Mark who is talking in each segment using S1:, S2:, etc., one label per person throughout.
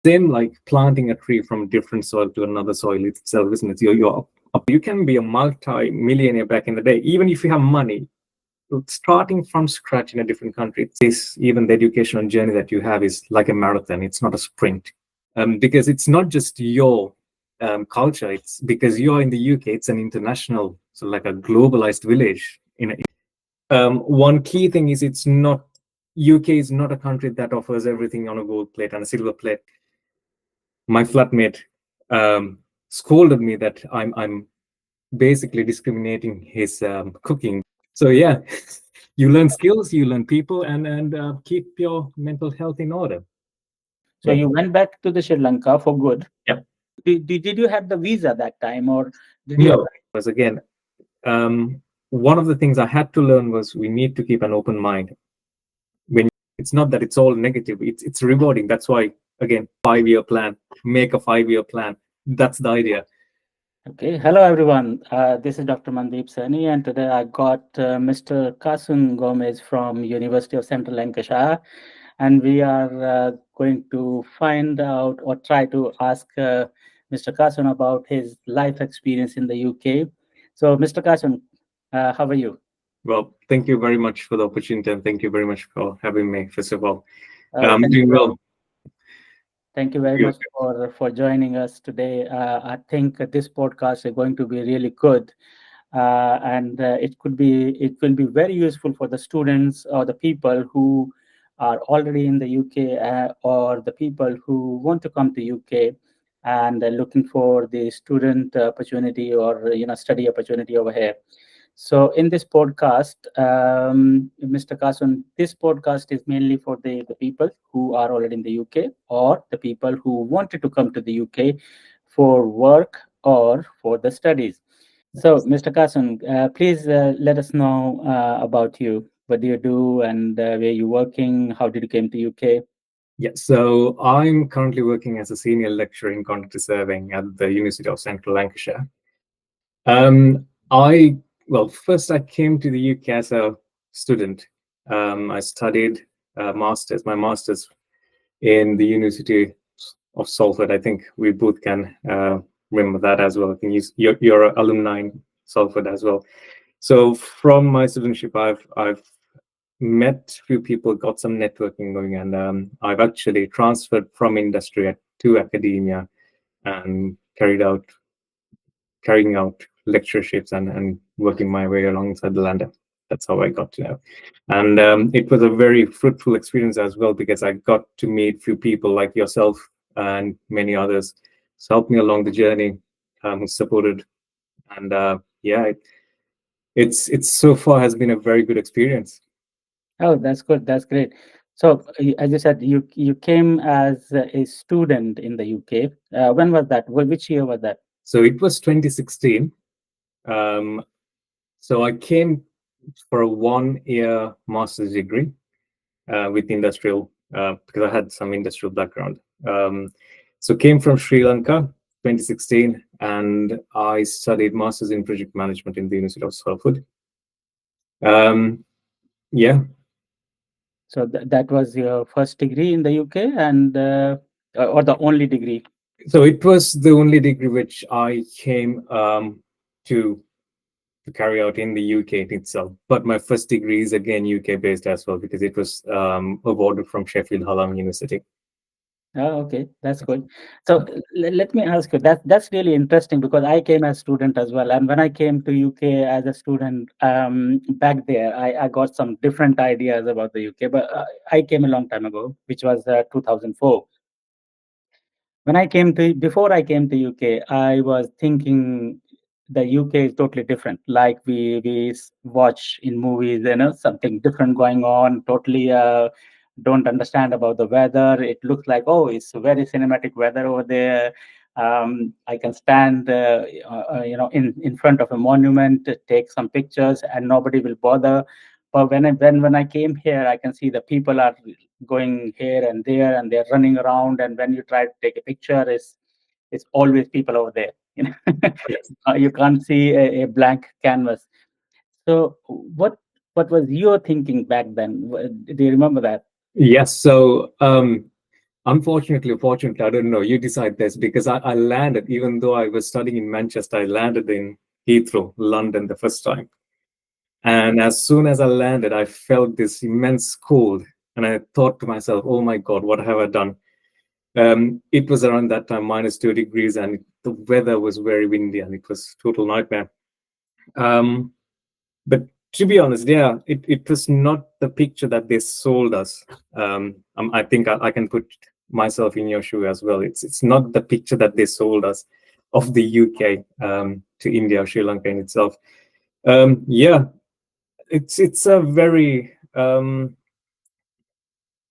S1: Same like planting a tree from different soil to another soil itself, isn't it? You can be a multi-millionaire back in the day, even if you have money. Starting from scratch in a different country, this even the educational journey that you have is like a marathon. It's not a sprint, because it's not just your culture. It's because you're in the UK. It's an international, so like a globalized village. One key thing is it's not UK is not a country that offers everything on a gold plate and a silver plate. My flatmate scolded me that I'm basically discriminating his cooking. So yeah, you learn skills, you learn people, and keep your mental health in order.
S2: So you went back to the Sri Lanka for good.
S1: Yeah.
S2: Did you have the visa that time, or did you
S1: No,
S2: apply?
S1: because again, one of the things I had to learn was we need to keep an open mind. When it's not that it's all negative, it's rewarding. That's why again, 5-year plan, make a 5-year plan. That's the idea.
S2: Okay, hello everyone. This is Dr. Mandeep Sani, and today I got Mr. Kasun Gomez from University of Central Lancashire, and we are going to find out or try to ask Mr. Kasun about his life experience in the UK. So, Mr. Kasun, how are you?
S1: Well, thank you very much for the opportunity, and thank you very much for having me. First of all, I'm
S2: Thank
S1: doing
S2: you.
S1: well.
S2: Thank you very much for joining us today. I think this podcast is going to be really good, and it will be very useful for the students or the people who are already in the UK, or the people who want to come to UK and looking for the student opportunity or study opportunity over here. So in this podcast, Mr. Kasun, this podcast is mainly for the people who are already in the UK or the people who wanted to come to the UK for work or for the studies. So, Mr. Kasun, please let us know about you. What do you do and where you working? How did you came to UK?
S1: Yeah, so I'm currently working as a senior lecturer in quantity surveying at the University of Central Lancashire. I well, first I came to the UK as a student. I studied my master's in the University of Salford. I think we both can remember that as well. I think you're an alumni in Salford as well. So from my studentship, I've met a few people, got some networking going, and I've actually transferred from industry to academia and carrying out lectureships and working my way alongside the lander. That's how I got to know. And it was a very fruitful experience as well because I got to meet few people like yourself and many others. So helped me along the journey, who supported, and yeah, it's so far has been a very good experience.
S2: Oh, that's good. That's great. So, as you said, you came as a student in the UK. When was that? Which year was that?
S1: So it was 2016. Um, so I came for a 1-year master's degree with industrial, because I had some industrial background. So came from Sri Lanka, 2016, and I studied masters in project management in the University of Salford. Yeah,
S2: So that was your first degree in the UK, and or the only degree?
S1: so it was the only degree which I came to carry out in the UK itself. But my first degree is again UK based as well because it was awarded from Sheffield Hallam University.
S2: Oh, okay, that's good. So let me ask you, that's really interesting because I came as student as well, and when I came to UK as a student, back there, I got some different ideas about the UK, but I came a long time ago, which was 2004. When I came to before I came to UK, I was thinking the UK is totally different. Like we watch in movies, something different going on. Totally don't understand about the weather. It looks like, oh, it's very cinematic weather over there. I can stand in front of a monument, take some pictures, and nobody will bother. But when I came here, I can see the people are going here and there, and they're running around. And when you try to take a picture, it's always people over there.
S1: Yes.
S2: You can't see a blank canvas. So what was your thinking back then? Do you remember that?
S1: Yes. So Unfortunately, fortunately, I don't know. You decide this because I landed, even though I was studying in Manchester, I landed in Heathrow, London, the first time. And as soon as I landed, I felt this immense cold. And I thought to myself, oh my God, what have I done? It was around that time, -2 degrees, and the weather was very windy, and it was total nightmare. Um, but to be honest, yeah, it was not the picture that they sold us. I think I can put myself in your shoe as well. It's not the picture that they sold us of the UK to India or Sri Lanka in itself. Yeah, it's a very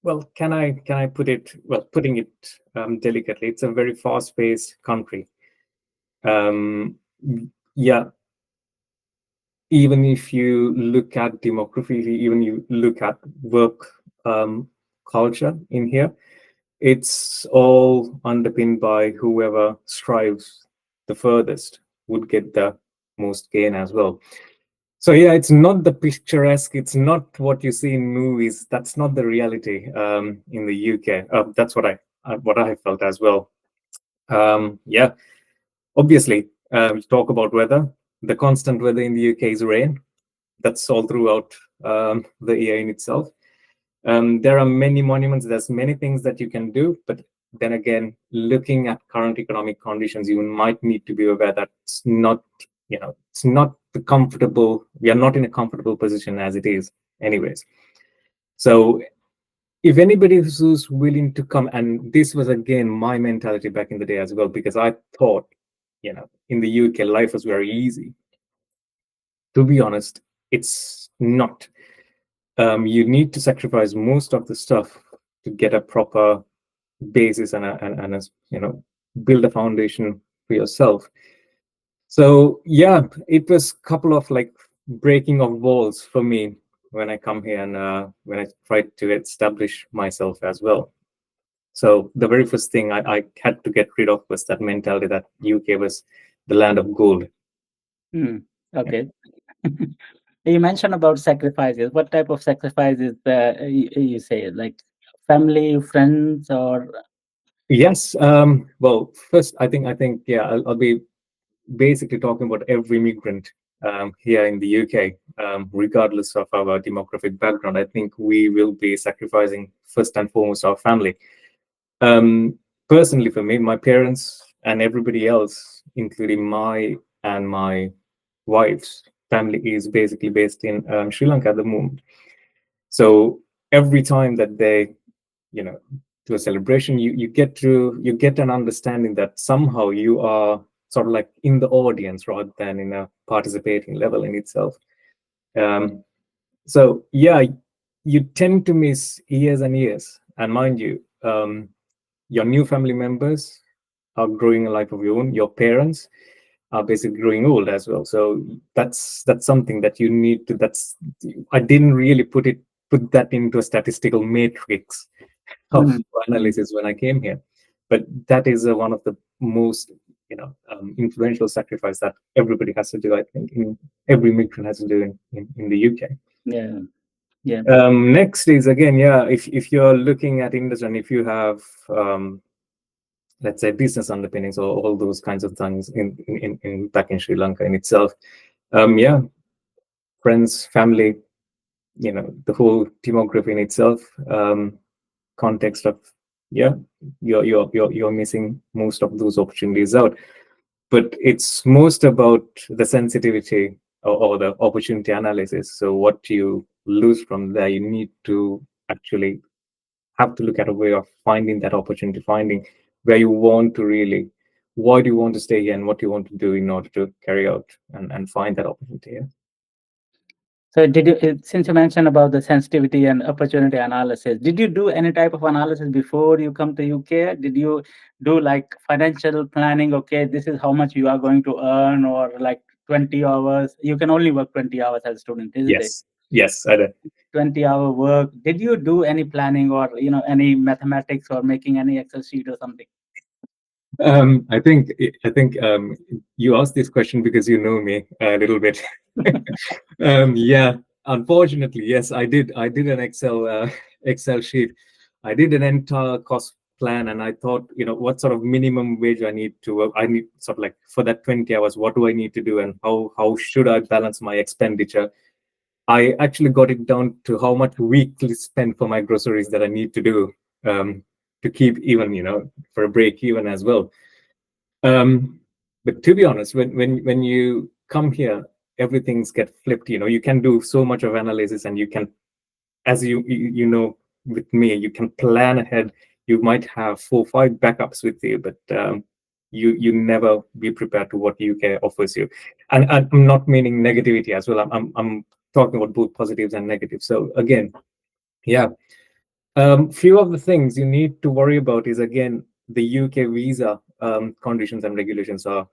S1: well, can I put it, well, putting it delicately, it's a very fast-paced country. Yeah, even if you look at demography, even you look at work culture in here, it's all underpinned by whoever strives the furthest would get the most gain as well. So yeah, it's not the picturesque. It's not what you see in movies. That's not the reality in the UK. That's what I felt as well. Yeah, obviously, we talk about weather. The constant weather in the UK is rain. That's all throughout the year in itself. There are many monuments. There's many things that you can do, but then again, looking at current economic conditions, you might need to be aware that it's not, it's not the comfortable. We are not in a comfortable position as it is, anyways. So, if anybody who's willing to come, and this was again my mentality back in the day as well, because I thought, in the UK life was very easy. To be honest, it's not. You need to sacrifice most of the stuff to get a proper basis and build a foundation for yourself. So yeah, it was a couple of like breaking of walls for me when I come here and when I tried to establish myself as well. So the very first thing I had to get rid of was that mentality that UK was the land of gold.
S2: Okay. You mentioned about sacrifices. What type of sacrifices you say? Like family, friends, or
S1: Yes. Well, first, I think, yeah, I'll be basically talking about every migrant here in the UK, regardless of our demographic background. I think we will be sacrificing first and foremost our family. Personally, for me, my parents and everybody else, including my wife's family, is basically based in Sri Lanka at the moment. So every time that they, you know, to a celebration, you get an understanding that somehow you are sort of like in the audience rather than in a participating level in itself. Um, so yeah, you tend to miss years and years. And mind you, your new family members are growing a life of your own. Your parents are basically growing old as well. So that's something that you need to. That's I didn't really put that into a statistical matrix of
S2: Mhm.
S1: analysis when I came here, but that is one of the most influential sacrifice that everybody has to do. I think every migrant has to do in the UK.
S2: Yeah, yeah.
S1: Next is again, yeah, if you're looking at industry and if you have let's say business underpinnings or all those kinds of things in back in Sri Lanka in itself, yeah, friends, family, the whole demography in itself, context of, yeah, you're missing most of those opportunities out. But it's most about the sensitivity or the opportunity analysis. So what you lose from there, you need to actually have to look at a way of finding that opportunity, finding where you want to really, why do you want to stay here and what you want to do in order to carry out and find that opportunity here.
S2: So did you, since you mentioned about the sensitivity and opportunity analysis, did you do any type of analysis before you come to UK? Did you do like financial planning? Okay, this is how much you are going to earn, or like 20 hours. You can only work 20 hours as a student, isn't it?
S1: Yes, I did.
S2: 20-hour work. Did you do any planning or any mathematics or making any Excel sheet or something?
S1: I think you asked this question because you know me a little bit. Yeah, unfortunately, yes, I did. I did an Excel sheet. I did an entire cost plan, and I thought, what sort of minimum wage I need to work. I need sort of like for that 20 hours, what do I need to do, and how should I balance my expenditure? I actually got it down to how much weekly spend for my groceries that I need to do, to keep even, for a break even as well. But to be honest, when you come here, everything's get flipped. You can do so much of analysis, and you can, as you know, with me, you can plan ahead. You might have 4 5 backups with you, but you never be prepared to what UK offers you. And I'm not meaning negativity as well. I'm talking about both positives and negatives. So again, yeah, few of the things you need to worry about is, again, the UK visa conditions and regulations are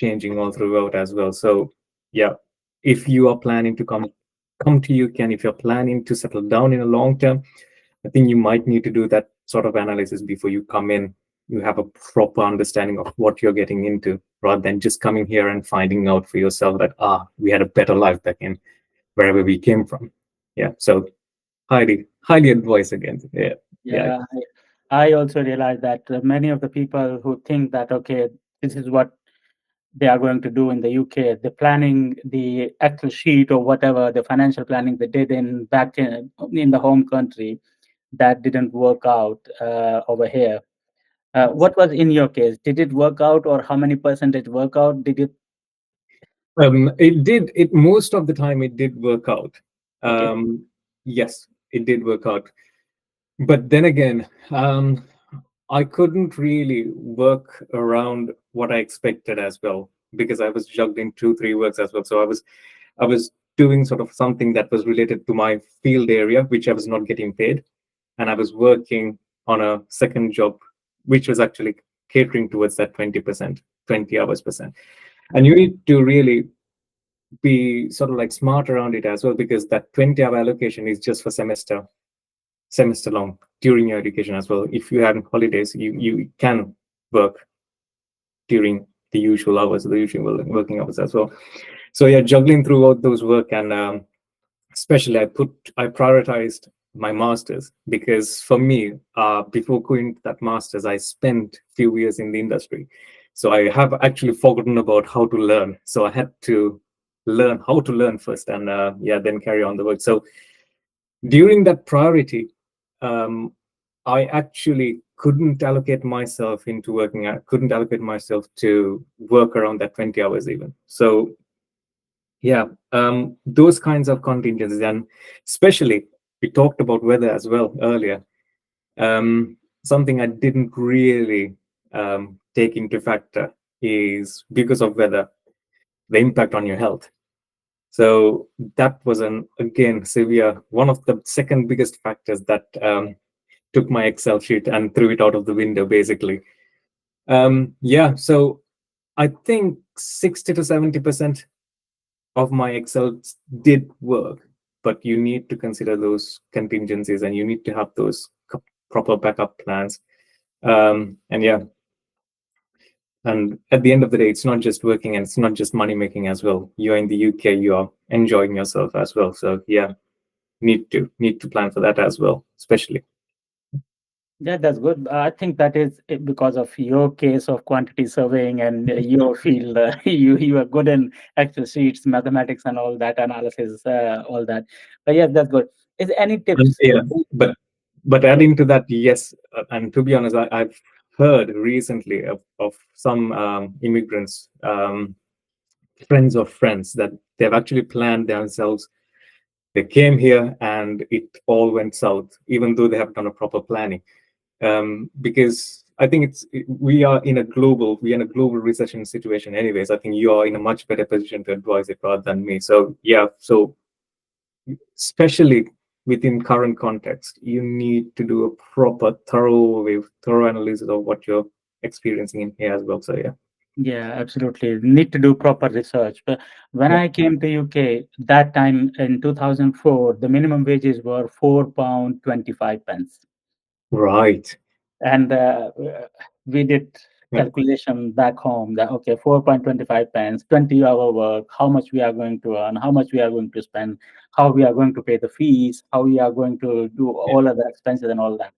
S1: changing all throughout as well. So yeah, if you are planning to come to UK, and if you're planning to settle down in a long term, I think you might need to do that sort of analysis before you come in. You have a proper understanding of what you're getting into, rather than just coming here and finding out for yourself that we had a better life back in wherever we came from. Yeah, so highly advise again. Yeah, yeah.
S2: Yeah, I also realize that many of the people who think that, okay, this is what they are going to do in the UK, the planning, the Excel sheet or whatever, the financial planning they did back in the home country, that didn't work out over here. What was in your case? Did it work out, or how many percentage work out? Did it?
S1: It did. It most of the time it did work out.
S2: Okay.
S1: Yes, it did work out. But then again, I couldn't really work around what I expected as well, because I was juggling 2 3 works as well. So I was doing sort of something that was related to my field area, which I was not getting paid, and I was working on a second job, which was actually catering towards that 20%, 20 hours percent. And you need to really be sort of like smart around it as well, because that 20-hour allocation is just for semester long during your education as well. If you have holidays, you can work during the usual hours, the usual working hours as well. So yeah, juggling throughout those work, and especially I prioritized my masters, because for me, before going to that masters, I spent few years in the industry, so I have actually forgotten about how to learn. So I had to learn how to learn first, and yeah, then carry on the work. So during that priority, um, I actually couldn't allocate myself into working. I couldn't allocate myself to work around that 20 hours even. So yeah, those kinds of contingencies, and especially we talked about weather as well earlier. Something I didn't really take into factor is, because of weather, the impact on your health. So that was an again severe, one of the second biggest factors that took my Excel sheet and threw it out of the window, basically. Yeah, so I think 60 to 70% of my Excel did work, but you need to consider those contingencies, and you need to have those proper backup plans. And yeah, and at the end of the day, it's not just working, and it's not just money making as well. You're in the UK, you are enjoying yourself as well. So yeah, need to plan for that as well, especially.
S2: Yeah, that's good. I think that is because of your case of quantity surveying and your field. You are good in Excel sheets, mathematics, and all that analysis, all that. But yeah, that's good. Is there any
S1: And
S2: tips?
S1: yeah, but adding to that, yes, and to be honest, I've heard recently of some immigrants, friends of friends, that they've actually planned themselves. They came here and it all went south, even though they have done a proper planning. Because I think we are in a global recession situation. Anyways, I think you are in a much better position to advise it rather than me. So yeah, so especially within current context, you need to do a proper, thorough analysis of what you're experiencing in here as well. So yeah,
S2: Yeah, absolutely. Need to do proper research. But when
S1: yeah,
S2: I came to UK, that time in 2004, the minimum wages were £4.25.
S1: right.
S2: And we did
S1: Yeah,
S2: calculation back home that, okay, 4.25 pence, 20-hour work, how much we are going to earn, how much we are going to spend, how we are going to pay the fees, how we are going to do
S1: yeah,
S2: all other expenses and all that.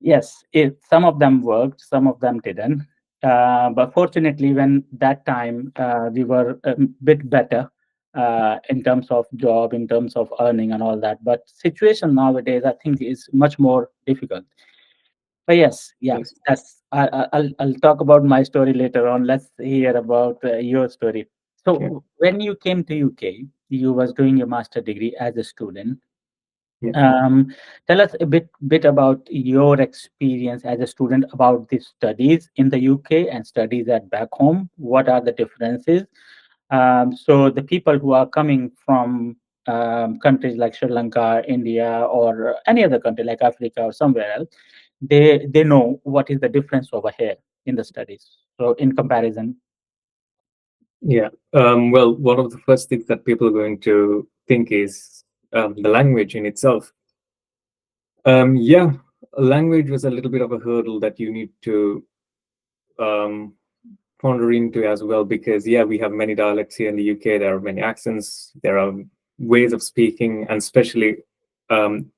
S2: Yes, some of them worked, some of them didn't. But fortunately, when that time we were a bit better in terms of job, in terms of earning and all that. But situation nowadays, I think, is much more difficult. But yes, yeah,
S1: Yes.
S2: that's I'll talk about my story later on. Let's hear about your story.
S1: Yeah.
S2: So when you came to UK, you was doing your master degree as a student.
S1: Yeah.
S2: Um, Tell us a bit about your experience as a student about the studies in the UK and studies at back home. What are the differences? So the people who are coming from countries like Sri Lanka, India, or any other country like Africa or somewhere else, they know what is the difference over here in the studies. So in comparison,
S1: Yeah. Well, one of the first things that people are going to think is the language in itself. Yeah, language was a little bit of a hurdle that you need to um, ponder into as well, because yeah, we have many dialects here in the UK. There are many accents. There are ways of speaking, and especially, um,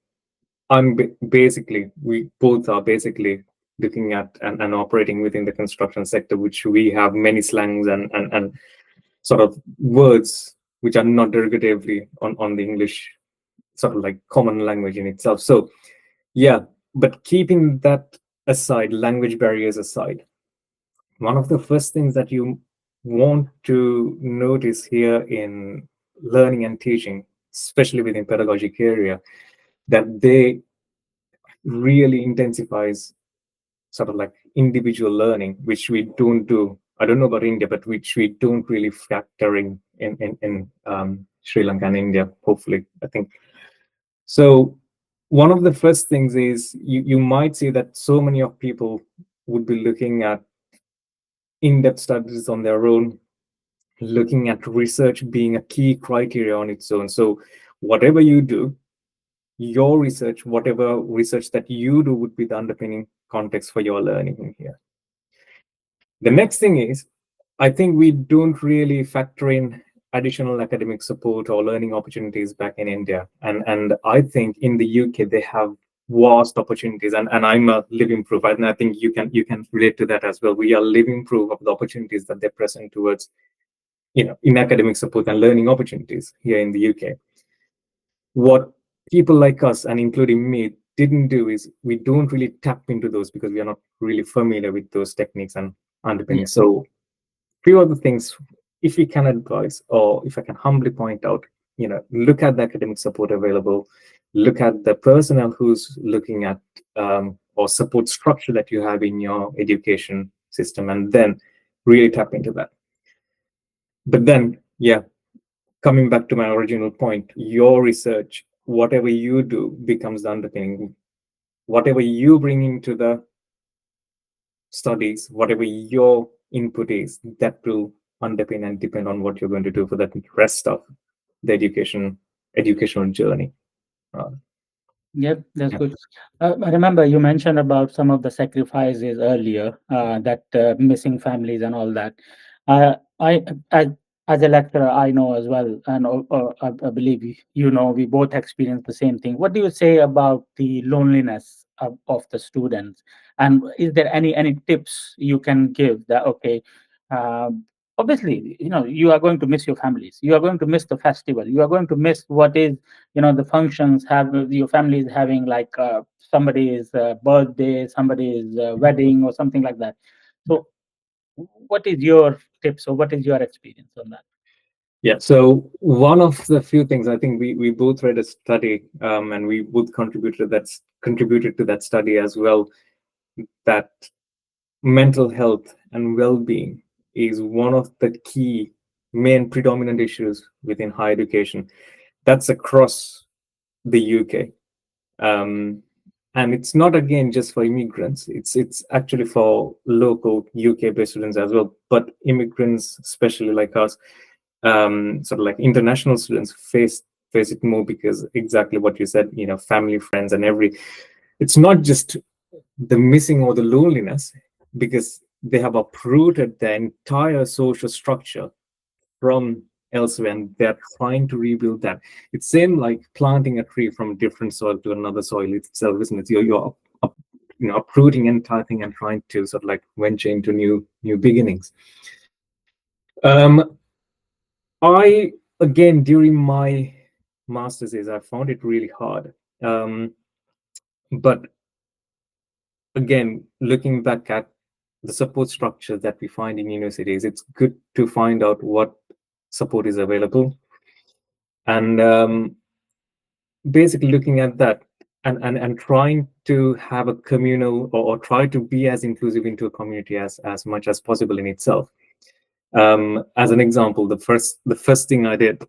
S1: we both are basically looking at and operating within the construction sector, which we have many slangs and sort of words which are not derivatively on the English sort of like common language in itself. So yeah, but keeping that aside, language barriers aside, one of the first things that you want to notice here in learning and teaching, especially within pedagogic area, that they really intensifies sort of like individual learning, which we don't do. I don't know about India, but which we don't really factor in Sri Lanka and India. Hopefully, I think so. One of the first things is you might see that so many of people would be looking at in-depth studies on their own, looking at research being a key criteria on its own. So whatever you do, your research, whatever research that you do would be the underpinning context for your learning in here. The next thing is, I think we don't really factor in additional academic support or learning opportunities back in India. And I think in the UK they have vast opportunities, and I'm a living proof. And I think you can relate to that as well. We are living proof of the opportunities that they present towards, in academic support and learning opportunities here in the UK. What people like us, and including me, didn't do is we don't really tap into those because we are not really familiar with those techniques and
S2: yeah,
S1: underpinnings. So few other things, if we can advise, or if I can humbly point out, look at the academic support available, look at the personnel who's looking at or support structure that you have in your education system, and then really tap into that. But then, yeah, coming back to my original point, your research, whatever you do, becomes the underpinning. Whatever you bring into the studies, whatever your input is, that will underpin and depend on what you're going to do for the rest of the educational journey. Uh,
S2: yeah, that's
S1: yeah.
S2: good. I remember you mentioned about some of the sacrifices earlier, that missing families and all that. I, as a lecturer, I know as well, and I believe you know we both experience the same thing. What do you say about the loneliness of the students? And is there any tips you can give that okay? Obviously, you are going to miss your families. You are going to miss the festival. You are going to miss what is the functions have your family is having, like somebody's birthday, somebody's wedding or something like that. So what is your tips or what is your experience on that?
S1: Yeah. So one of the few things, I think we both read a study, and we both contributed to that study as well, that mental health and well-being is one of the key main predominant issues within higher education. That's across the UK. And it's not, again, just for immigrants. It's actually for local UK-based students as well. But immigrants, especially like us, sort of like international students, face it more because exactly what you said. Family, friends, and It's not just the missing or the loneliness, because they have uprooted the entire social structure from elsewhere, and they're trying to rebuild that. It's same like planting a tree from different soil to another soil itself, isn't it? You're uprooting entire thing and trying to sort of like venture into new beginnings. I again during my master's is I found it really hard. But again, looking back at the support structures that we find in universities, it's good to find out what support is available, and basically looking at that and trying to have a communal, or try to be as inclusive into a community as much as possible in itself. As an example, the first thing I did,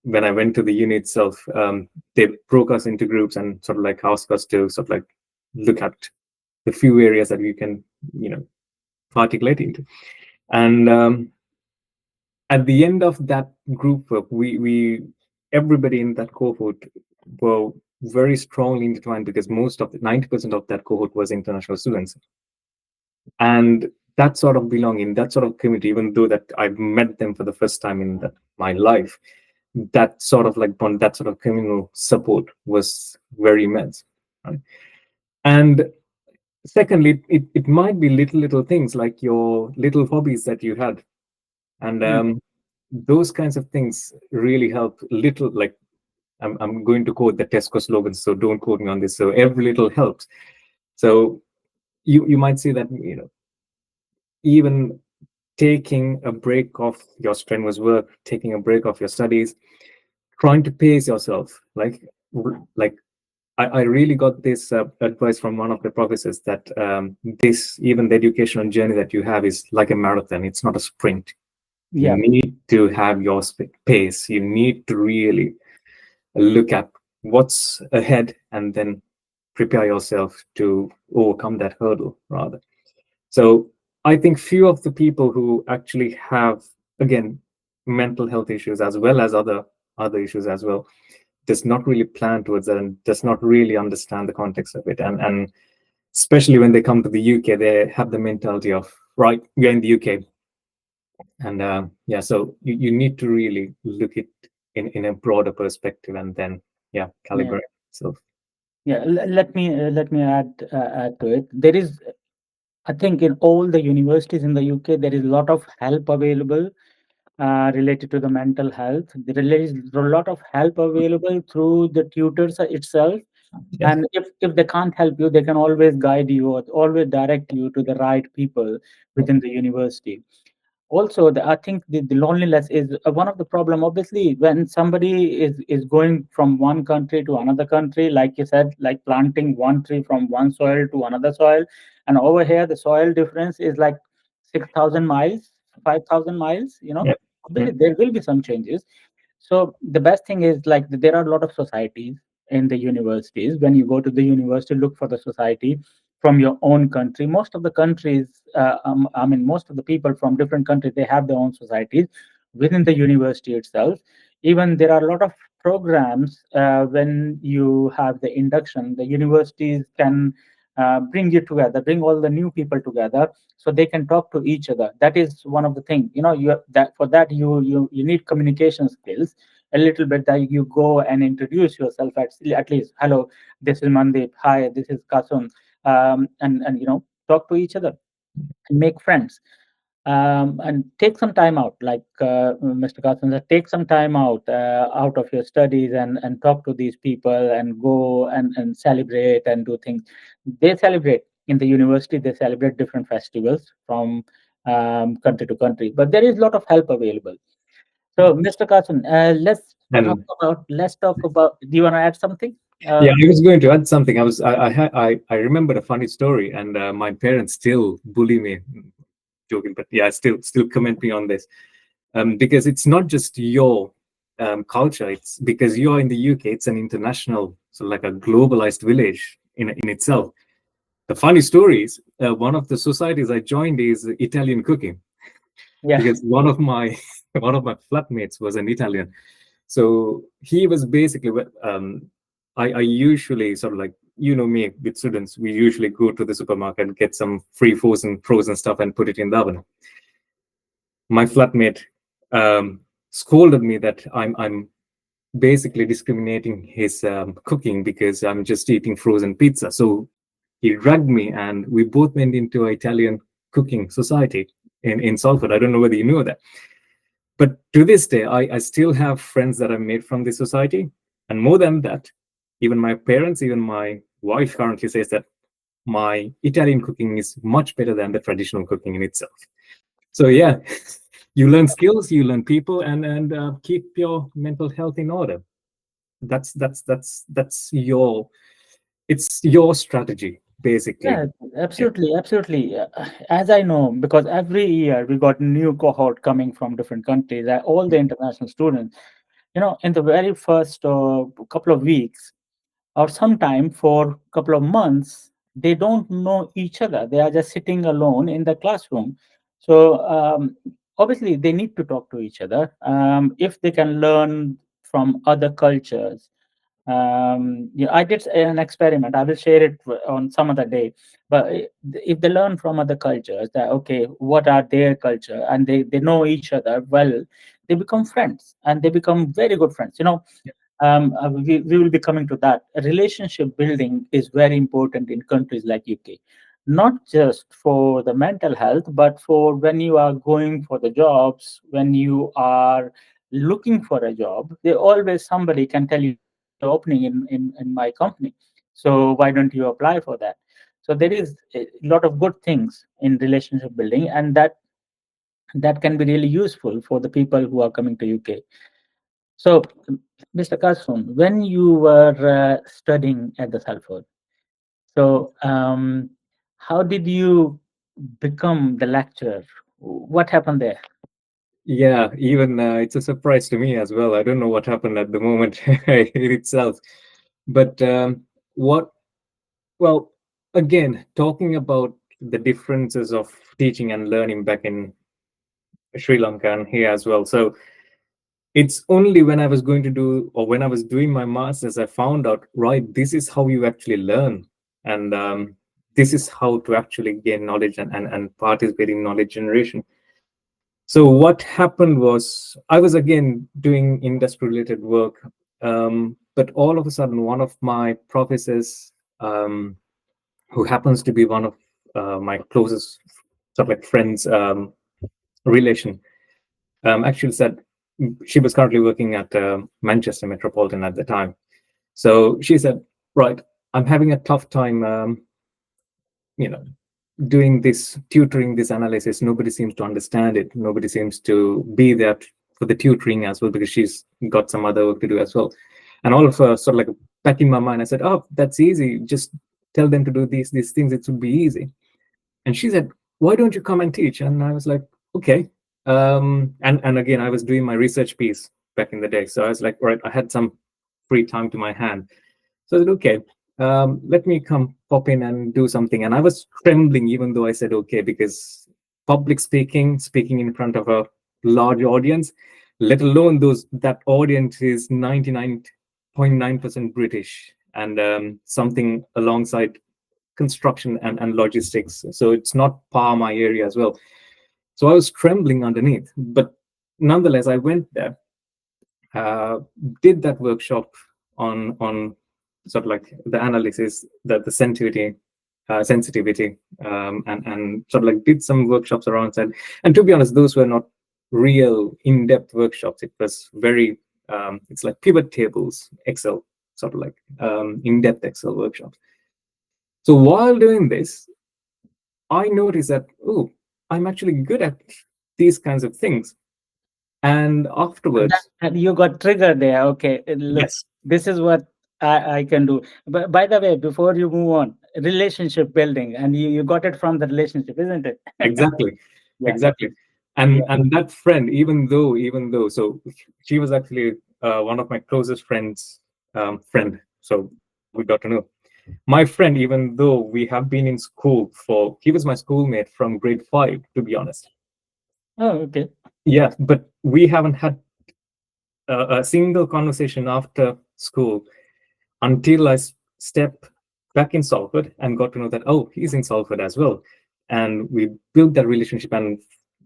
S1: when I went to the uni itself, they broke us into groups and sort of like asked us to sort of like look at the few areas that we can, articulate into. And at the end of that group work, we everybody in that cohort were very strongly intertwined, because most of the 90% of that cohort was international students. And that sort of belonging, that sort of community, even though that I've met them for the first time in my life, that sort of like bond, that sort of communal support was very immense. Right? And secondly, it might be little things like your little hobbies that you had. And those kinds of things really help. Little, like, I'm going to quote the Tesco slogan, so don't quote me on this. So every little helps. So you might see that, even taking a break off your strenuous work, taking a break off your studies, trying to pace yourself. Like I really got this advice from one of the professors that this, even the educational journey that you have, is like a marathon. It's not a sprint. You
S2: Yeah.
S1: need to have your pace. You need to really look at what's ahead and then prepare yourself to overcome that hurdle, rather. So I think few of the people who actually have, again, mental health issues as well as other issues as well, does not really plan towards that and does not really understand the context of it. And especially when they come to the UK, they have the mentality of, right, we're in the UK. And yeah, so you need to really look at in a broader perspective, and then
S2: Yeah.
S1: calibrate. So
S2: Yeah. Let me add to it. There is, I think, in all the universities in the UK, there is a lot of help available related to the mental health. There is a lot of help available through the tutors itself.
S1: yes,
S2: And if they can't help you, they can always guide you or always direct you to the right people within the university. Also, I think the loneliness is one of the problem. Obviously, when somebody is going from one country to another country, like you said, like planting one tree from one soil to another soil, and over here the soil difference is like 6,000 miles, 5,000 miles.
S1: yeah,
S2: Obviously there will be some changes. So the best thing is, like, there are a lot of societies in the universities. When you go to the university, look for the society from your own country. Most of the countries, I mean, most of the people from different countries, they have their own societies within the university itself. Even there are a lot of programs when you have the induction, the universities can bring you together, bring all the new people together, so they can talk to each other. That is one of the things. That for that you need communication skills a little bit, that you go and introduce yourself at least. Hello, this is Mandeep. Hi, this is Kasun. And talk to each other and make friends, and take some time out, like Mr. Kasun said, take some time out of your studies and talk to these people and go and celebrate and do things. They celebrate in the university, they celebrate different festivals from country to country, but there is a lot of help available. So, Mr. Kasun,
S1: and
S2: let's talk about. Do you want to add something?
S1: yeah, I was going to add something. I remembered a funny story, and my parents still bully me, joking, but yeah, still comment me on this, because it's not just your culture. It's because you're in the UK. It's an international, so like a globalized village in itself. The funny story is, one of the societies I joined is Italian cooking,
S2: Yeah.
S1: because one of my flatmates was an Italian. So he was basically, I usually sort of like, me with students, we usually go to the supermarket, get some free frozen stuff and put it in the oven. My flatmate scolded me that I'm basically discriminating his cooking because I'm just eating frozen pizza. So he dragged me, and we both went into an Italian cooking society in Salford. I don't know whether you know that. But to this day, I still have friends that I made from this society. And more than that, even my parents, even my wife currently says that my Italian cooking is much better than the traditional cooking in itself. So yeah, you learn skills, you learn people, and keep your mental health in order. That's your, it's your strategy basically.
S2: Yeah,
S1: Yeah.
S2: absolutely, absolutely. As I know, because every year we got new cohort coming from different countries, all the international students, in the very first couple of weeks or sometime for couple of months, they don't know each other. They are just sitting alone in the classroom. So obviously they need to talk to each other. If they can learn from other cultures, I did an experiment. I will share it on some other day. But if they learn from other cultures, that okay, what are their culture, and they know each other well, they become friends, and they become very good friends. We will be coming to that. Relationship building is very important in countries like UK, not just for the mental health, but for when you are going for the jobs, when you are looking for a job, they always somebody can tell you there is an opening in my company. So why don't you apply for that? So there is a lot of good things in relationship building, and that can be really useful for the people who are coming to UK. So, Mr. Kasun, when you were studying at the Salford, so how did you become the lecturer? What happened there?
S1: Yeah, even it's a surprise to me as well. I don't know what happened at the moment in itself. But what, well, again, talking about the differences of teaching and learning back in Sri Lanka and here as well. So it's only when I was going to do, or when I was doing my master's, I found out, right, this is how you actually learn. And this is how to actually gain knowledge and participate in knowledge generation. So what happened was I was again doing industry related work, but all of a sudden one of my professors, um, who happens to be one of my closest sort of like friends, relation, actually said, she was currently working at Manchester Metropolitan at the time. So she said, right, I'm having a tough time, you know, doing this, tutoring this analysis. Nobody seems to understand it. Nobody seems to be there for the tutoring as well, because she's got some other work to do as well. And all of a sort of like back in my mind, I said, oh, that's easy. Just tell them to do these things. It would be easy. And she said, why don't you come and teach? And I was like, okay. And again, I was doing my research piece back in the day. So I was like, all right, I had some free time to my hand. So I said, okay, let me come pop in and do something. And I was trembling, even though I said okay, because public speaking, speaking in front of a large audience, let alone those, that audience is 99.9% British, and something alongside construction and logistics. So it's not par my area as well. So I was trembling underneath. But nonetheless, I went there, uh, did that workshop on sort of like the analysis, the sensitivity, and sort of like did some workshops around that. And to be honest, those were not real in-depth workshops. It was very, it's like pivot tables, Excel, sort of like in-depth Excel workshops. So while doing this, I noticed that, oh, I'm actually good at these kinds of things. And afterwards,
S2: And you got triggered there. Okay, look,
S1: yes,
S2: this is what I can do. But by the way, before you move on, relationship building, and you got it from the relationship, isn't it?
S1: exactly,
S2: Yeah,
S1: exactly.
S2: yeah.
S1: And that friend, even though, so she was actually one of my closest friends, friend. So we got to know. My friend, even though we have been in school for, he was my schoolmate from grade 5, to be honest.
S2: Oh, okay.
S1: Yeah, but we haven't had a single conversation after school until I stepped back in Salford and got to know that, oh, he's in Salford as well. And we built that relationship. And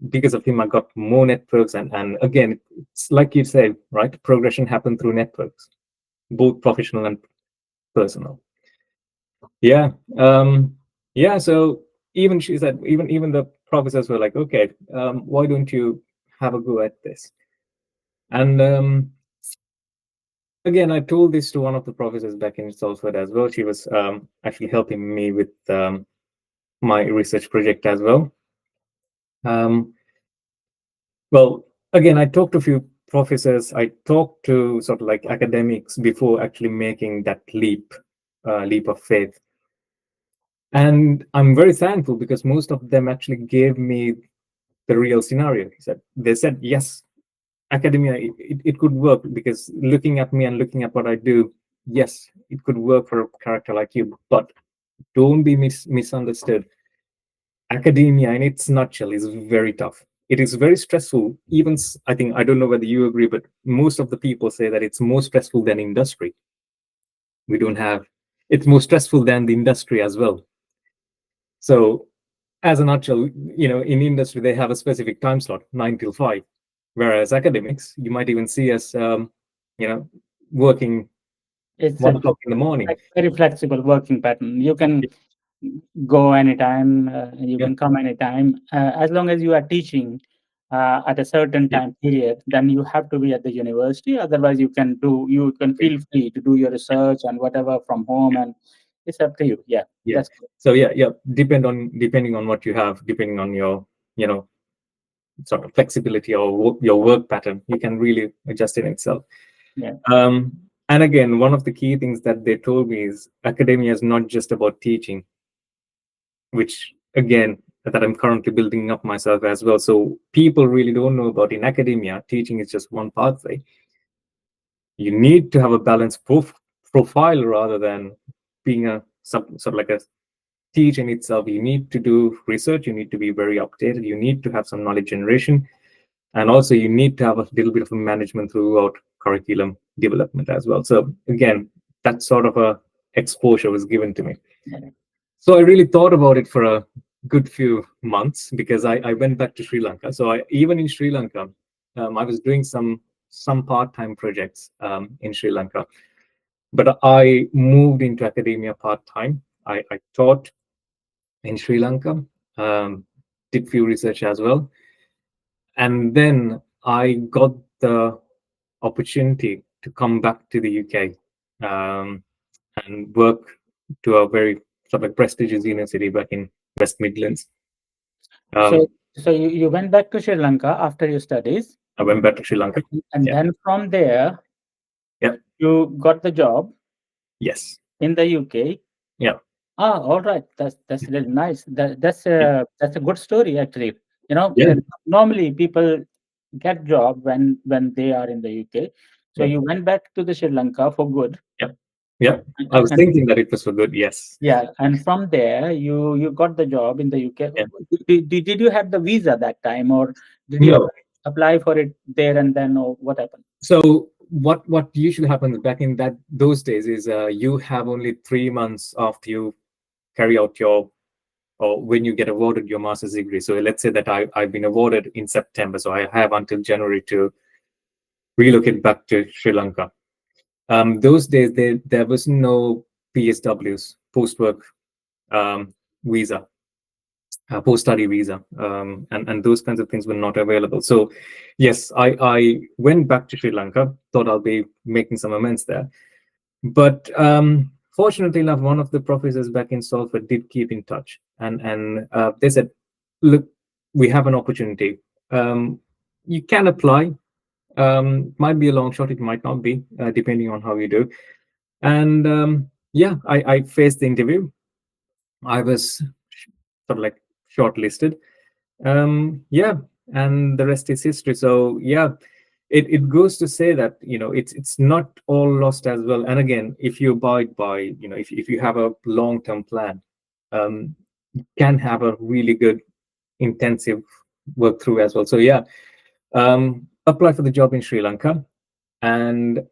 S1: because of him, I got more networks. And again, it's like you said, right? Progression happened through networks, both professional and personal. Yeah. Yeah. So even she said, even the professors were like, okay, why don't you have a go at this? And again, I told this to one of the professors back in Salford as well. She was actually helping me with my research project as well. Um, well, again, I talked to a few professors. I talked to sort of like academics before actually making that leap of faith. And I'm very thankful because most of them actually gave me the real scenario. They said, yes, academia, it could work because looking at me and looking at what I do, yes, it could work for a character like you, but don't be misunderstood. Academia in its nutshell is very tough. It is very stressful. Even I think, I don't know whether you agree, but most of the people say that it's more stressful than industry. We don't have, it's more stressful than the industry as well. So as a nutshell, in industry, they have a specific time slot, 9 till 5. Whereas academics, you might even see us, you know, working
S2: It's a
S1: 1 o'clock in the morning.
S2: very flexible working pattern. You can go anytime, you
S1: Yeah,
S2: can come anytime, as long as you are teaching at a certain
S1: yeah,
S2: time period. Then you have to be at the university. Otherwise, you can feel free to do your research and whatever from home, and it's up to you. Yeah,
S1: yeah.
S2: that's good.
S1: So yeah, yeah. Depending on what you have, depending on your, you know, sort of flexibility or your work pattern, you can really adjust it itself.
S2: Yeah.
S1: Um, and again, one of the key things that they told me is academia is not just about teaching, which again that I'm currently building up myself as well. So people really don't know about in academia, teaching is just one pathway. You need to have a balanced profile rather than being a sort of like a teach in itself. You need to do research, you need to be very updated, you need to have some knowledge generation, and also you need to have a little bit of a management throughout curriculum development as well. So again, that sort of a exposure was given to me.
S2: Yeah.
S1: So I really thought about it for a good few months because I went back to Sri Lanka. So even in Sri Lanka, I was doing some part-time projects in Sri Lanka, but I moved into academia part-time. I taught in Sri Lanka, um, did few research as well, and then I got the opportunity to come back to the UK and work to a very sort of like prestigious university back in West Midlands.
S2: So,
S1: Um,
S2: you went back to Sri Lanka after your studies,
S1: I went back to Sri Lanka.
S2: and
S1: Yeah,
S2: then from there
S1: yeah,
S2: you got the job
S1: yes,
S2: in the UK.
S1: yeah,
S2: Ah, all right. That's really nice.
S1: yeah,
S2: That's a good story actually.
S1: yeah,
S2: Normally people get job when they are in the UK. So
S1: yeah,
S2: you went back to the Sri Lanka for good,
S1: yeah, yeah. I
S2: and,
S1: was
S2: and
S1: thinking that it was for good. Yes,
S2: yeah, and from there you got the job in the UK.
S1: yeah.
S2: Did you have the visa that time, or did you
S1: No.
S2: apply for it there and then, or what happened?
S1: So what usually happens back in those days is you have only 3 months after you carry out your or when you get awarded your master's degree. So let's say that I've been awarded in September, so I have until January to relocate back to Sri Lanka. Those days there was no PSWs, post work visa, post study visa, and those kinds of things were not available. So yes, I went back to Sri Lanka, thought I'll be making some amends there, but fortunately enough, one of the professors back in Salford did keep in touch, and they said, look, we have an opportunity. You can apply. Might be a long shot, it might not be, depending on how you do. And yeah, I faced the interview. I was sort of like shortlisted. Yeah, and the rest is history. So yeah, it goes to say that it's not all lost as well. And again, if you abide by, if you have a long-term plan, you can have a really good intensive work through as well. So yeah, apply for the job in Sri Lanka, and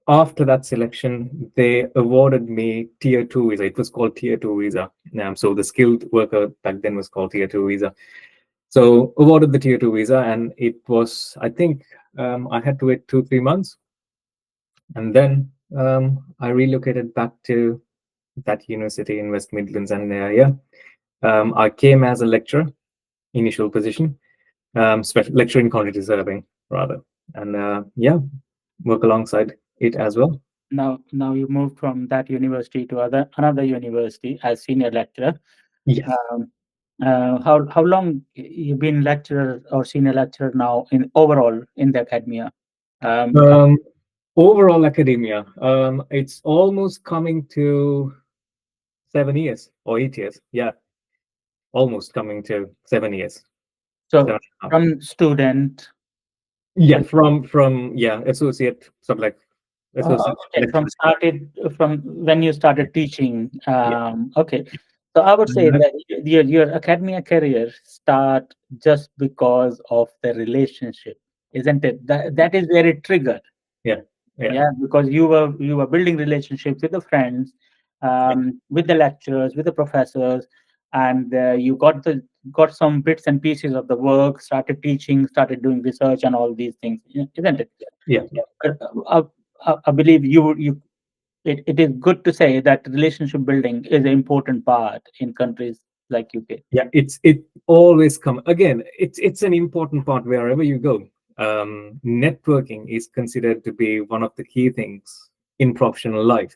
S1: after that selection, they awarded me tier two visa. It was called tier two visa. So the skilled worker back then was called tier two visa. So awarded the tier two visa, and it was, I think, I had to wait 2 3 months, and then I relocated back to that university in West Midlands, and yeah, I came as a lecturer, initial position, special lecturer in quantity surveying rather, and yeah, work alongside it as well.
S2: Now you moved from that university to another university as senior lecturer.
S1: Yes.
S2: Um, how long you've been lecturer or senior lecturer now in overall in the academia? Um,
S1: Um, Overall academia, it's almost coming to 7 years or 8 years. Yeah, almost coming to 7 years, seven
S2: so
S1: and a half.
S2: from student.
S1: Yeah, from yeah, associate, sort of like associate
S2: Okay,
S1: lecturer.
S2: from when you started teaching.
S1: Yeah.
S2: Okay, so I would say
S1: And
S2: that your academia career start just because of the relationship, isn't it? That is where it triggered.
S1: yeah, yeah,
S2: Yeah, because you were building relationships with the friends,
S1: yeah,
S2: with the lecturers, with the professors, and you got some bits and pieces of the work, started teaching, started doing research, and all these things, isn't it?
S1: yeah,
S2: Uh, I, I believe it is good to say that relationship building is an important part in countries like UK.
S1: yeah. It always come again. It's an important part wherever you go. Networking is considered to be one of the key things in professional life.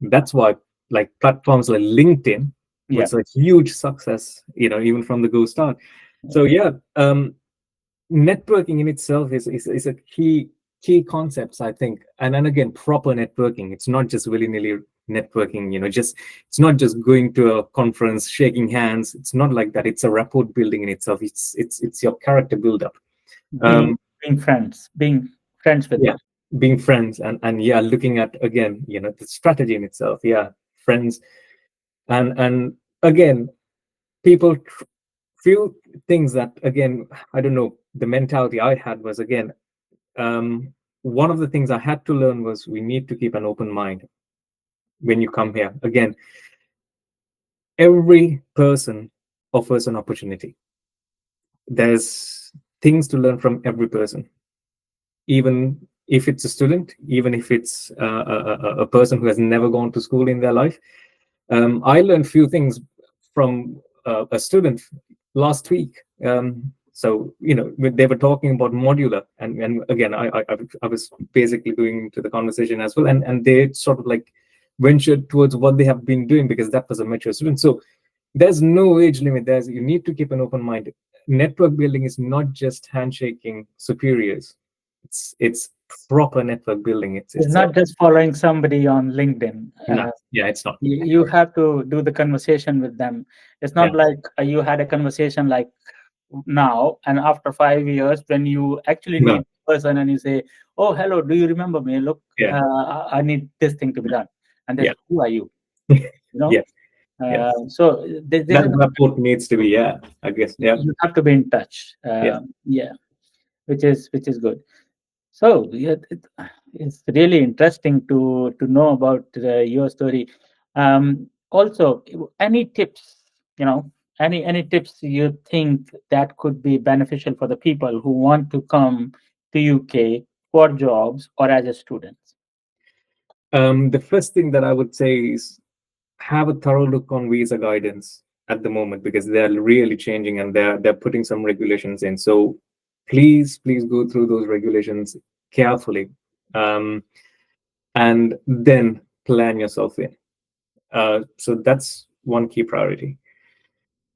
S1: That's why, like platforms like LinkedIn
S2: Yeah,
S1: was a huge success. Even from the go start. So yeah, networking in itself is a key concepts, I think. And again, proper networking, it's not just willy-nilly networking, just it's not just going to a conference, shaking hands. It's not like that. It's a rapport building in itself. It's your character build up.
S2: being
S1: um
S2: being friends with
S1: yeah,
S2: them.
S1: being friends, and yeah, looking at, again, the strategy in itself. Yeah, friends. And again, people, few things that, again, I don't know, the mentality I had was, again, one of the things I had to learn was we need to keep an open mind when you come here. Again, every person offers an opportunity. There's things to learn from every person, even if it's a student, even if it's a person who has never gone to school in their life. I learned few things from a student last week. So they were talking about modular, and again, I was basically going to the conversation as well, and they sort of like ventured towards what they have been doing, because that was a mature student. So there's no age limit. You need to keep an open mind. Network building is not just handshaking superiors. It's proper network building. It's
S2: It's
S1: it's a
S2: not just following somebody on LinkedIn.
S1: no, yeah, it's not.
S2: You have to do the conversation with them. It's
S1: Yeah,
S2: not like you had a conversation like now, and after 5 years, when you actually
S1: no,
S2: meet the person and you say, "Oh, hello, do you remember me? Look,
S1: yeah,
S2: I need this thing to be done," and they
S1: yeah,
S2: say, "Who are you?" You know.
S1: yes, yes.
S2: So this
S1: That
S2: is
S1: rapport needs to be, yeah, I guess, yeah,
S2: you have to be in touch.
S1: yes.
S2: Yeah, which is good. So yeah, it's really interesting to know about your story. Also, any tips? You know, any tips you think that could be beneficial for the people who want to come to UK for jobs or as a student?
S1: The first thing that I would say is have a thorough look on visa guidance at the moment, because they're really changing, and they're putting some regulations in. So please go through those regulations carefully, um, and then plan yourself in. So that's one key priority.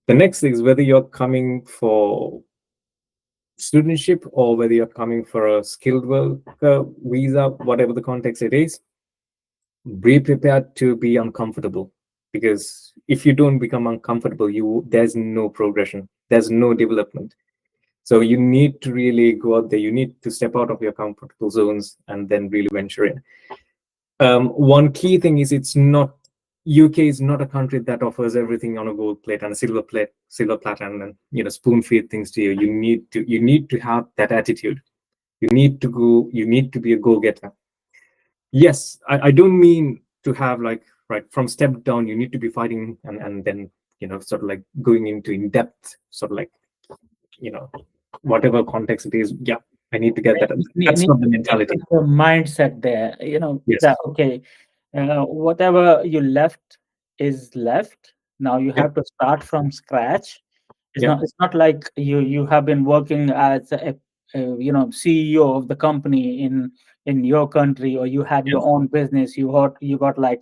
S1: The next thing is whether you're coming for studentship or whether you're coming for a skilled worker visa, whatever the context it is, be prepared to be uncomfortable, because if you don't become uncomfortable, there's no progression, there's no development. So you need to really go out there. You need to step out of your comfortable zones and then really venture in. One key thing is, it's not UK is not a country that offers everything on a gold plate and a silver platter, and then spoon feed things to you. You need to have that attitude. You need to be a go-getter. Yes, I don't mean to have, like, right from step down you need to be fighting, and then sort of like going into in depth, sort of like, you know whatever context it is. Yeah, I need to get that. That's
S2: Need
S1: not the
S2: to
S1: mentality.
S2: put the mindset there. You know
S1: Yes.
S2: that okay, whatever you left. is left. Now you
S1: Yeah.
S2: have to start from scratch.
S1: Yeah.
S2: It's not like you have been working as CEO of the company in your country, or you had
S1: Yeah.
S2: your own business. You got like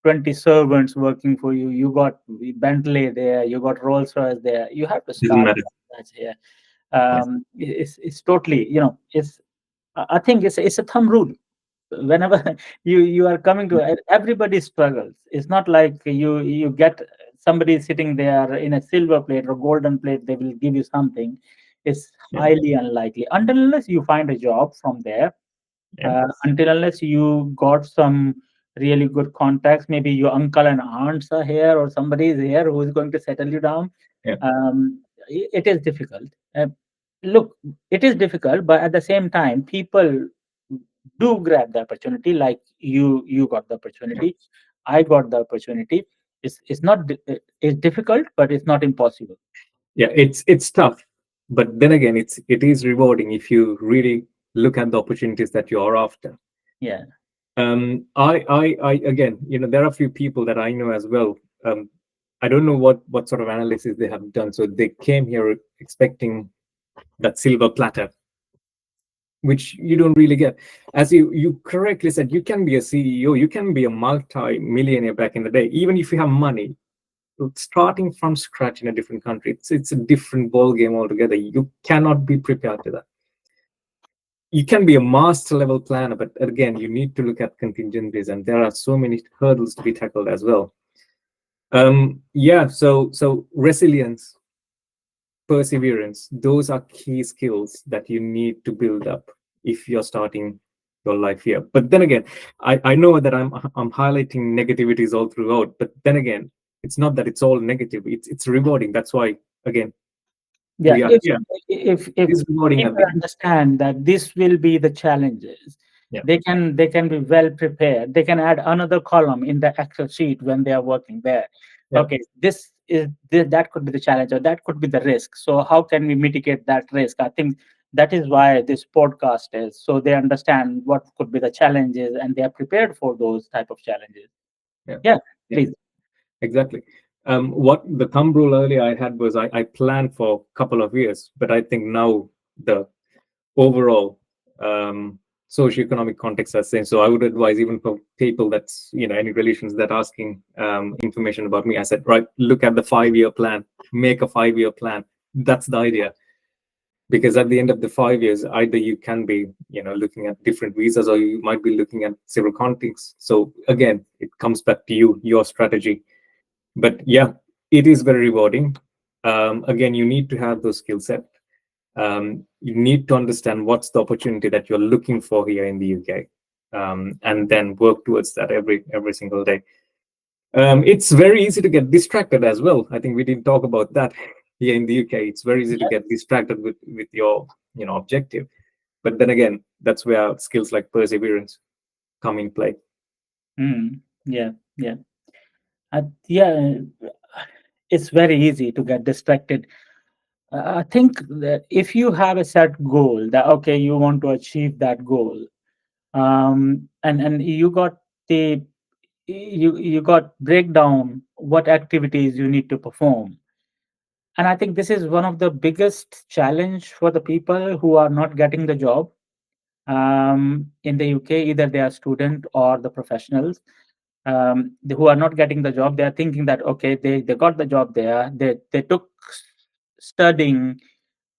S2: 20 servants working for you. You got Bentley there. You got Rolls Royce there. You have to
S1: Doesn't
S2: start
S1: matter.
S2: from scratch here.
S1: Yeah.
S2: It's totally, it's I think it's a thumb rule. Whenever you are coming to everybody struggles. It's not like you get somebody sitting there in a silver plate or golden plate, they will give you something. It's
S1: Yeah.
S2: highly unlikely until unless you find a job from there,
S1: Yeah.
S2: until unless you got some really good contacts. Maybe your uncle and aunts are here, or somebody is here who is going to settle you down.
S1: Yeah.
S2: It is difficult. Look, it is difficult, but at the same time, people do grab the opportunity. Like you got the
S1: Yeah.
S2: opportunity, I got the opportunity. It's not it's difficult, but it's not impossible.
S1: Yeah. It's tough, but then again, it is rewarding if you really look at the opportunities that you are after.
S2: Yeah.
S1: I again, there are a few people that I know as well. I don't know what sort of analysis they have done. So they came here expecting that silver platter, which you don't really get. As you correctly said, you can be a CEO, you can be a multi-millionaire back in the day, even if you have money. Starting from scratch in a different country, it's a different ball game altogether. You cannot be prepared to that. You can be a master level planner, but again, you need to look at contingencies, and there are so many hurdles to be tackled as well. Yeah, so resilience, perseverance, those are key skills that you need to build up if you're starting your life here. But then again, I know that I'm highlighting negativities all throughout, but then again, it's not that it's all negative. It's rewarding. That's why, again,
S2: Yeah,
S1: we are
S2: if
S1: here.
S2: if
S1: It is rewarding at
S2: people
S1: the end.
S2: understand that this will be the challenges,
S1: Yeah.
S2: they can be well prepared. They can add another column in the Excel sheet when they are working there.
S1: Yeah.
S2: Okay, that could be the challenge, or that could be the risk. So how can we mitigate that risk? I think that is why this podcast is, so they understand what could be the challenges and they are prepared for those type of challenges.
S1: Yeah.
S2: Yeah,
S1: Yeah.
S2: please.
S1: Exactly. What the thumb rule earlier I had was I planned for a couple of years, but I think now the overall socioeconomic context has changed. So I would advise, even for people that's any relations that asking information about me, I said, right, look at the 5-year plan, make a 5-year plan. That's the idea. Because at the end of the 5 years, either you can be looking at different visas, or you might be looking at several contexts. So again, it comes back to you, your strategy. But yeah, it is very rewarding. Again, you need to have those skill set. You need to understand what's the opportunity that you're looking for here in the UK, and then work towards that every single day. It's very easy to get distracted as well. I think we didn't talk about that. Here in the UK, it's very easy to get distracted with your objective. But then again, that's where skills like perseverance come in play.
S2: Yeah, yeah. Yeah, it's very easy to get distracted. I think that if you have a set goal, that okay, you want to achieve that goal, and the you got breakdown what activities you need to perform. And I think this is one of the biggest challenge for the people who are not getting the job in the UK. Either they are student or the professionals who are not getting the job. They are thinking that okay, they got the job there. They took studying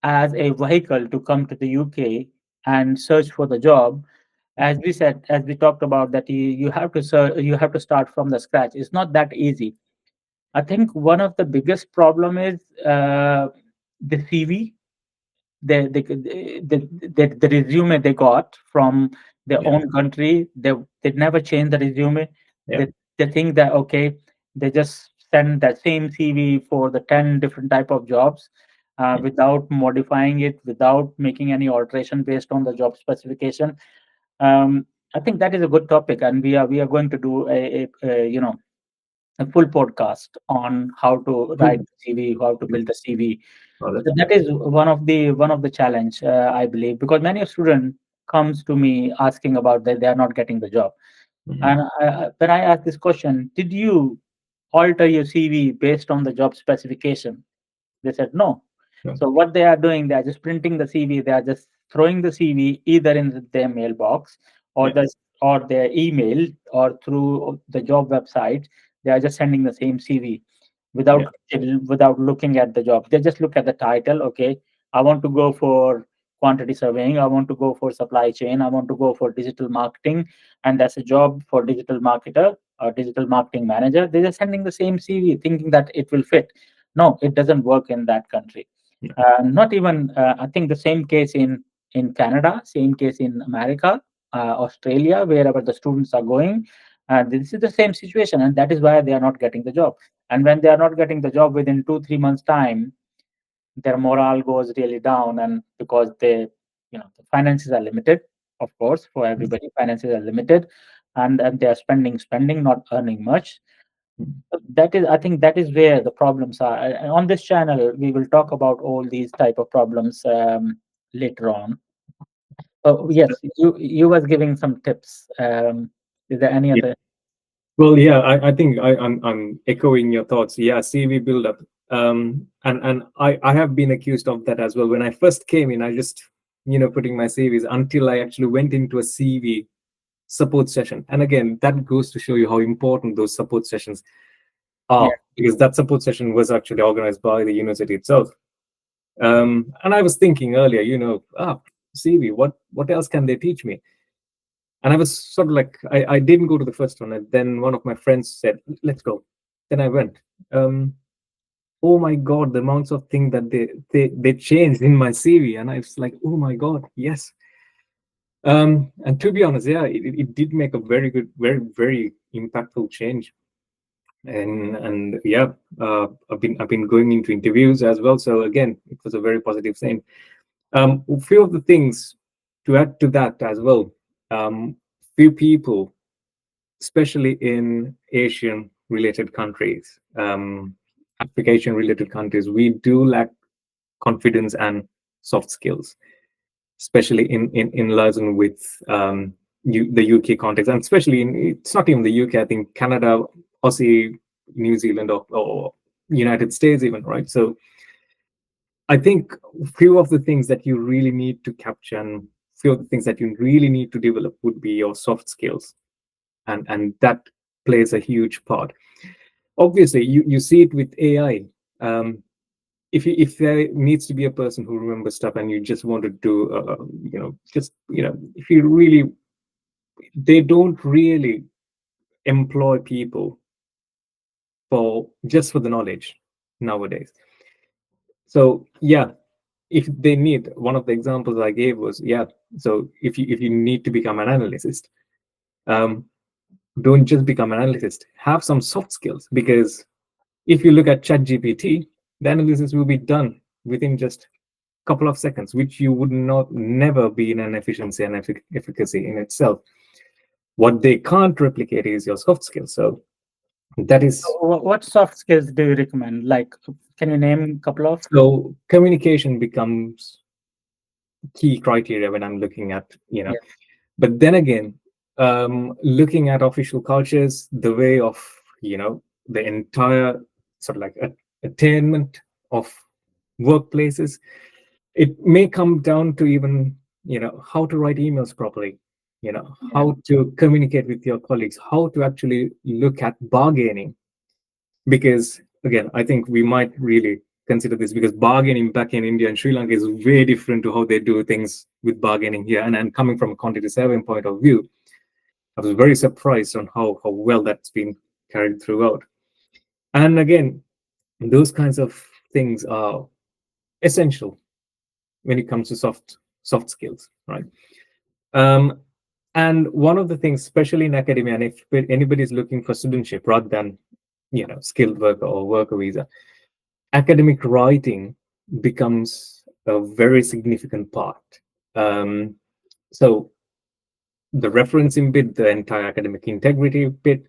S2: as a vehicle to come to the UK and search for the job. As we said, as we talked about, that you have to you have to start from the scratch. It's not that easy. I think one of the biggest problem is the CV, the resume they got from their
S1: Yeah.
S2: own country. They never change the resume.
S1: Yeah.
S2: They think that okay, they just send that same CV for the 10 different type of jobs
S1: Yeah.
S2: without modifying it, without making any alteration based on the job specification. I think that is a good topic, and we are going to do a full podcast on how to write
S1: Good.
S2: CV, how to build the CV.
S1: Oh, that's
S2: So that is one of the challenge, I believe, because many of student comes to me asking about that they are not getting the job.
S1: mhm.
S2: And when I ask this question, did you alter your CV based on the job specification? They said no.
S1: Yeah.
S2: So what they are doing, they are just printing the CV. They are just throwing the CV either in their mailbox or
S1: Yeah.
S2: their email or through the job website. They are just sending the same CV
S1: Yeah.
S2: without looking at the job. They just look at the title. Okay, I want to go for quantity surveying. I want to go for supply chain. I want to go for digital marketing, and that's a job for digital marketer or digital marketing manager. They're just sending the same CV, thinking that it will fit. No, it doesn't work in that country.
S1: Yeah.
S2: Not even. I think the same case in Canada, same case in America, Australia, wherever the students are going. This is the same situation, and that is why they are not getting the job. And when they are not getting the job within 2 3 months time, their morale goes really down, and because the finances are limited, of course, for everybody, finances are limited, and they are spending, not earning much. That is, I think, that is where the problems are. And on this channel we will talk about all these type of problems later on. Oh yes, you was giving some tips. Is there any
S1: Yeah.
S2: other?
S1: Well, yeah, I think I'm echoing your thoughts. Yeah, CV buildup. And I have been accused of that as well. When I first came in, I just, putting my CVs until I actually went into a CV support session. And again, that goes to show you how important those support sessions
S2: Yeah,
S1: are, because that support session was actually organized by the university itself. And I was thinking earlier, CV, what else can they teach me? And I was sort of like, I didn't go to the first one. And then one of my friends said, let's go. Then I went. Um, oh my God, the amounts of things that they changed in my CV. And I was like, oh my God, yes. And to be honest, yeah, it did make a very good, very, very impactful change. And yeah, I've been going into interviews as well. So again, it was a very positive thing. A few of the things to add to that as well. Few people, especially in Asian related countries, application related countries, we do lack confidence and soft skills, especially in liaison with the UK context, and especially it's not even the UK. I think Canada, Aussie, New Zealand, or United States, even, right? So I think few of the things that you really need to capture and few of the things that you really need to develop would be your soft skills, and that plays a huge part. Obviously, you see it with AI. If there needs to be a person who remembers stuff, and you just want to do, if you really, they don't really employ people for just for the knowledge nowadays. So yeah, if they need, one of the examples I gave was, yeah. So if you need to become an analyst, um, don't just become an analyst. Have some soft skills, because if you look at ChatGPT, the analysis will be done within just a couple of seconds, which you would not never be in an efficiency and efficacy in itself. What they can't replicate is your soft skills. So that is,
S2: what soft skills do you recommend? Like, can you name a couple of?
S1: so communication becomes key criteria when I'm looking at,
S2: Yeah,
S1: but then again, looking at official cultures, the way of, the entire sort of like attainment of workplaces, it may come down to even, how to write emails properly,
S2: yeah.
S1: how to communicate with your colleagues, how to actually look at bargaining. Because again, I think we might really consider this, because bargaining back in India and Sri Lanka is way different to how they do things with bargaining here. And coming from a quantity surveying point of view, I was very surprised on how well that's been carried throughout. And again, those kinds of things are essential when it comes to soft skills, right? Um, and one of the things, especially in academia, and if anybody is looking for studentship rather than, skilled worker or worker visa, academic writing becomes a very significant part. Um, so the referencing bit, the entire academic integrity bit,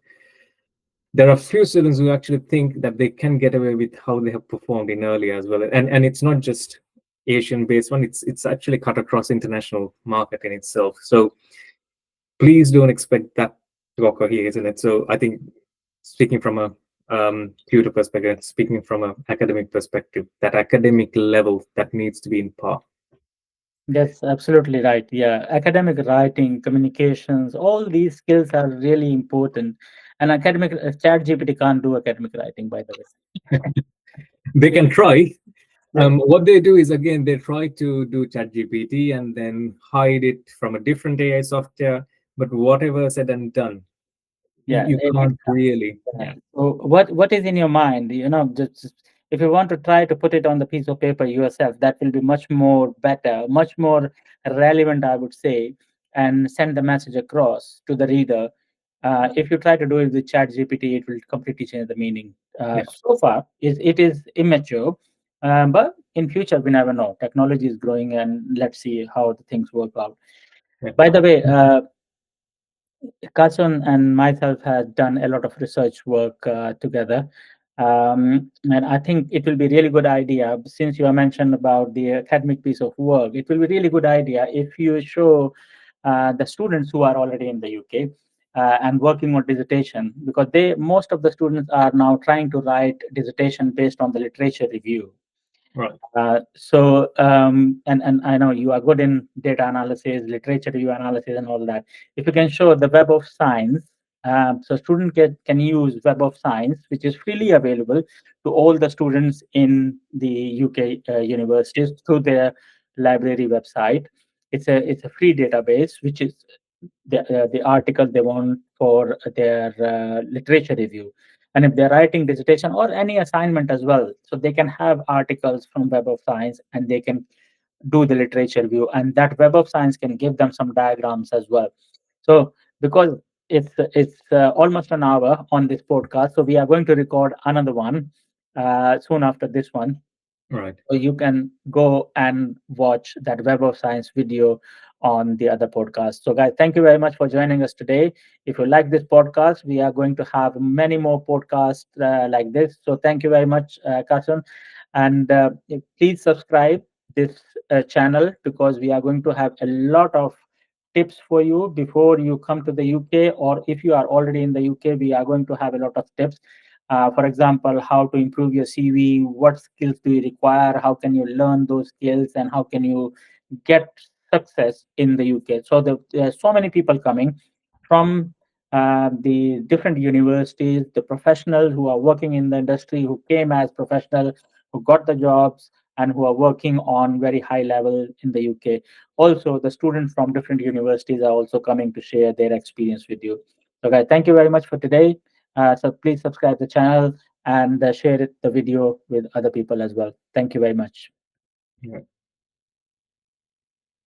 S1: there are few students who actually think that they can get away with how they have performed in earlier as well. And it's not just Asian based one, it's actually cut across international market in itself. So please don't expect that to occur here, isn't it? So I think, speaking from a tutor perspective, speaking from an academic perspective, that academic level that needs to be in par.
S2: That's absolutely right. Yeah, academic writing, communications, all these skills are really important. And academic ChatGPT can't do academic writing, by the way.
S1: They can try.
S2: Yeah,
S1: What they do is, again, they try to do ChatGPT and then hide it from a different AI software. But whatever said and done,
S2: yeah.
S1: you
S2: It
S1: can't really.
S2: Yeah.
S1: Yeah,
S2: So what is in your mind? Just if you want to try to put it on the piece of paper yourself, that will be much more better, much more relevant, I would say, and send the message across to the reader. If you try to do it with Chat GPT, it will completely change the meaning.
S1: yeah,
S2: So far, it is immature, but in future we never know. Technology is growing, and let's see how the things work out.
S1: yeah.
S2: By the way, Kasun and myself had done a lot of research work together. And I think it will be really good idea, since you have mentioned about the academic piece of work, it will be really good idea if you show the students who are already in the UK and working on dissertation, because most of the students are now trying to write dissertation based on the literature review.
S1: Right,
S2: And I know you are good in data analysis, literature review analysis, and all that. If you can show the Web of Science, so student can use Web of Science, which is freely available to all the students in the UK universities through their library website. It's a free database, which is the article they want for their literature review. And if they're writing dissertation or any assignment as well, so they can have articles from Web of Science and they can do the literature review, and that Web of Science can give them some diagrams as well. So because it's almost an hour on this podcast, so we are going to record another one soon after this one,
S1: right.
S2: so you can go and watch that Web of Science video on the other podcast. So, guys, thank you very much for joining us today. If you like this podcast, we are going to have many more podcasts like this. So, thank you very much, Kasun. And please subscribe this channel, because we are going to have a lot of tips for you before you come to the UK, or if you are already in the UK, we are going to have a lot of tips. For example, how to improve your CV, what skills do you require, how can you learn those skills, and how can you get success in the UK. So there are so many people coming from the different universities, the professionals who are working in the industry, who came as professionals, who got the jobs, and who are working on very high level in the UK. Also, the students from different universities are also coming to share their experience with you. So, guys, thank you very much for today. So please subscribe the channel and share the video with other people as well. Thank you very much.
S1: Right.